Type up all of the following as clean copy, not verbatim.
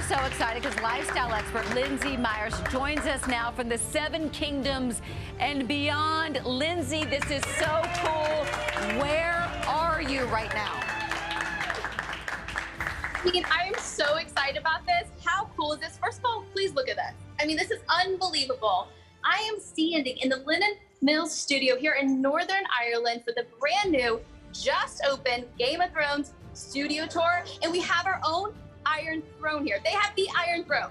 so excited because lifestyle expert Lindsay Myers joins us now from the Seven Kingdoms and beyond. Lindsay, this is so cool. Where are you right now? I am so excited about this. How cool is this? First of all, please look at this. I mean, this is unbelievable. I am standing in the Linen Mills studio here in Northern Ireland for the brand new, just opened Game of Thrones studio tour, and we have our own Iron Throne here. They have the Iron Throne.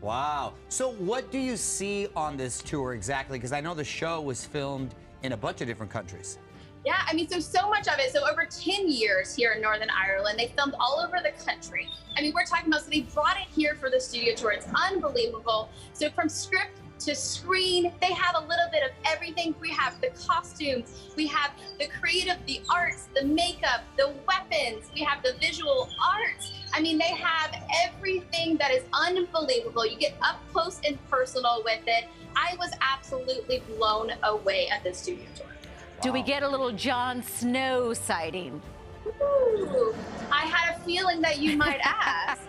Wow. So what do you see on this tour exactly? Because I know the show was filmed in a bunch of different countries. Yeah, I mean, so much of it. So over 10 years here in Northern Ireland, they filmed all over the country. I mean, we're talking about, so they brought it here for the studio tour. It's unbelievable. So from script to screen, they have a little bit of everything. We have the costumes, we have the creative, the arts, the makeup, the weapons, we have the visual arts. I mean, they have everything that is unbelievable. You get up close and personal with it. I was absolutely blown away at the studio tour. Wow. Do we get a little Jon Snow sighting? Ooh, I had a feeling that you might ask.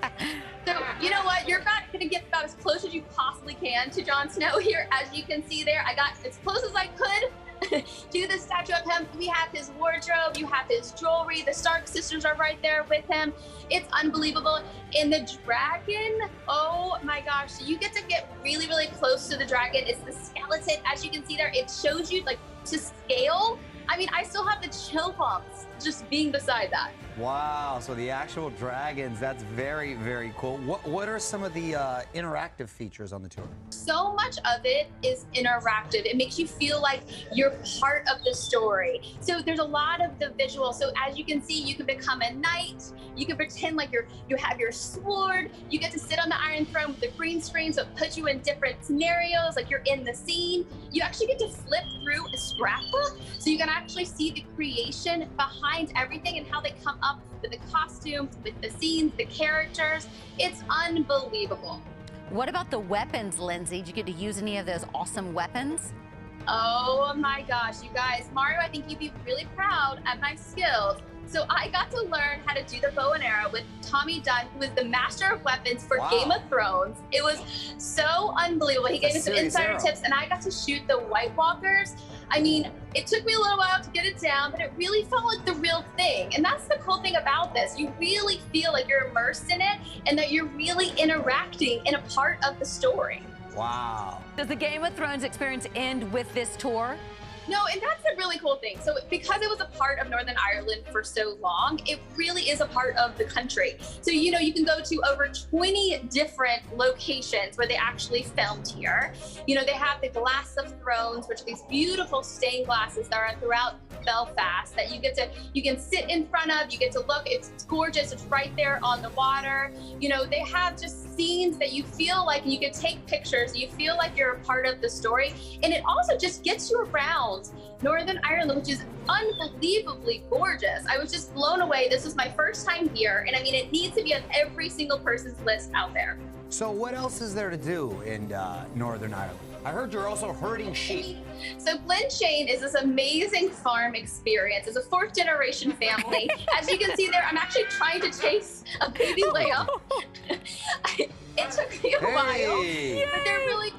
So, you know what? You're about going to get about as close as you possibly can to Jon Snow here. As you can see there, I got as close as I could to the statue of him. We have his wardrobe, you have his jewelry. The Stark sisters are right there with him. It's unbelievable. And the dragon, oh my gosh. So you get to get really, really close to the dragon. It's the skeleton. As you can see there, it shows you like to scale. I mean, I still have the chill bumps just being beside that. Wow, so the actual dragons, that's very, very cool. What are some of the interactive features on the tour? So much of it is interactive. It makes you feel like you're part of the story. So there's a lot of the visual. So as you can see, you can become a knight. You can pretend like you have your sword. You get to sit on the Iron Throne with the green screen, so it puts you in different scenarios, like you're in the scene. You actually get to flip through a scrapbook, so you can actually see the creation behind everything and how they come up with the costumes, with the scenes, the characters. It's unbelievable. What about the weapons, Lindsay? Did you get to use any of those awesome weapons? Oh my gosh, you guys. Mario, I think you'd be really proud at my skills. So I got to learn how to do the bow and arrow with Tommy Dunn, who is the master of weapons for Game of Thrones. It was so unbelievable. He gave me some insider tips, and I got to shoot the White Walkers. I mean, it took me a little while to get it down, but it really felt like the real thing. And that's the cool thing about this. You really feel like you're immersed in it and that you're really interacting in a part of the story. Wow. Does the Game of Thrones experience end with this tour? No, and that's a really cool thing. So because it was a part of Northern Ireland for so long, it really is a part of the country. So, you know, you can go to over 20 different locations where they actually filmed here. You know, they have the Glass of Thrones, which are these beautiful stained glasses that are throughout Belfast that you can sit in front of, you get to look, it's gorgeous, it's right there on the water. You know, they have just scenes that you feel like you can take pictures, you feel like you're a part of the story. And it also just gets you around Northern Ireland, which is unbelievably gorgeous. I was just blown away. This was my first time here, and I mean, it needs to be on every single person's list out there. So what else is there to do in Northern Ireland? I heard you're also herding sheep. So Glenshane is this amazing farm experience. It's a fourth generation family. As you can see there, I'm actually trying to chase a baby lamb. It took me a while, but they're really,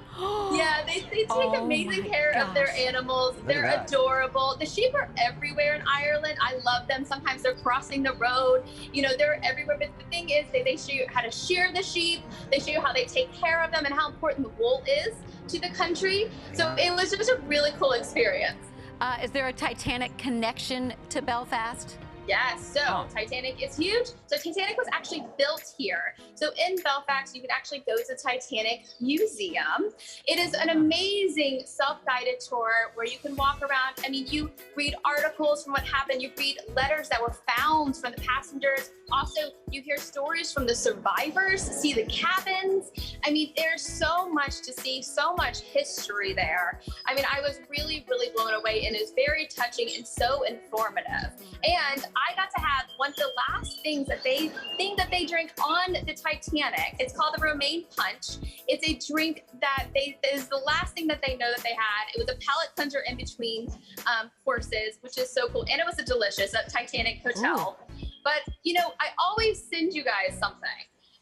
yeah, they take amazing care of their animals. They're adorable. The sheep are everywhere in Ireland. I love them. Sometimes they're crossing the road. You know, they're everywhere. But the thing is, they show you how to shear the sheep. They show you how they take care of them and how important the wool is to the country. So it was just a really cool experience. Is there a Titanic connection to Belfast? Yes, so Titanic is huge. So Titanic was actually built here. So in Belfast, you can actually go to the Titanic Museum. It is an amazing self-guided tour where you can walk around. I mean, you read articles from what happened. You read letters that were found from the passengers. Also, you hear stories from the survivors, see the cabins. I mean, there's so much to see, so much history there. I mean, I was really, really blown away, and it was very touching and so informative. And I got to have one of the last things that they drink on the Titanic. It's called the Romaine Punch. It's a drink that is the last thing that they know that they had. It was a palate cleanser in between courses, which is so cool. And it was a delicious at Titanic Hotel. Ooh. But, you know, I always send you guys something.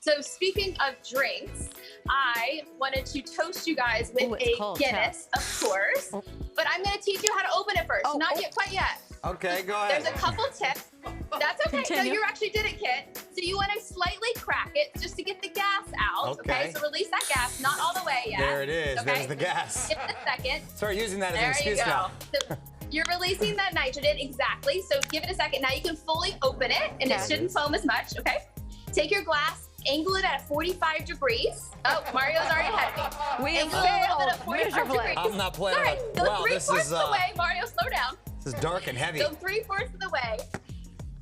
So speaking of drinks, I wanted to toast you guys with Ooh, it's a cold, Guinness, of course. But I'm going to teach you how to open it first. Not yet, quite yet. Okay, go ahead. There's a couple tips. That's okay. Continue. No, you actually did it, Kit. So you want to slightly crack it just to get the gas out. Okay. So release that gas. Not all the way yet. There it is. Okay? There's the gas. Give it a second. Start using that as an There excuse you go. now. So you're releasing that nitrogen, exactly. So give it a second. Now you can fully open it, and it Okay. shouldn't foam as much, okay? Take your glass, angle it at 45 degrees. Oh, Mario's already ahead of me. We Angle it a little bit failed at 45 miserably. degrees. I'm not playing. Sorry, go Wow, this 3/4 is of the way. Mario, slow down. this is dark and heavy. Go 3/4 of the way.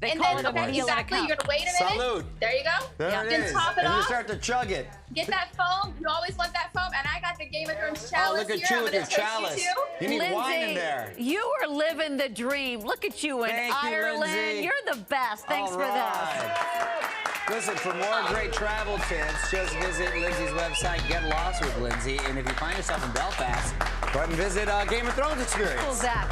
They And call then, it a okay, meal in a exactly. cup. You're gonna wait a minute. Salud. There you go. There it Then is. top it And you off. start to chug it. Get that foam. You always want that foam. And I got the Game of Thrones Oh, chalice look at here. you I'm with gonna your toast chalice. you too. You need Lindsay, wine in there. you are living the dream. Look at you in Thank you, Ireland. Lindsay. You're the best. Thanks All for right. Listen, for more great travel tips, just visit Lindsay's website, Get Lost with Lindsay. And if you find yourself in Belfast, go ahead and visit Game of Thrones Experience. this. Cool, Zach.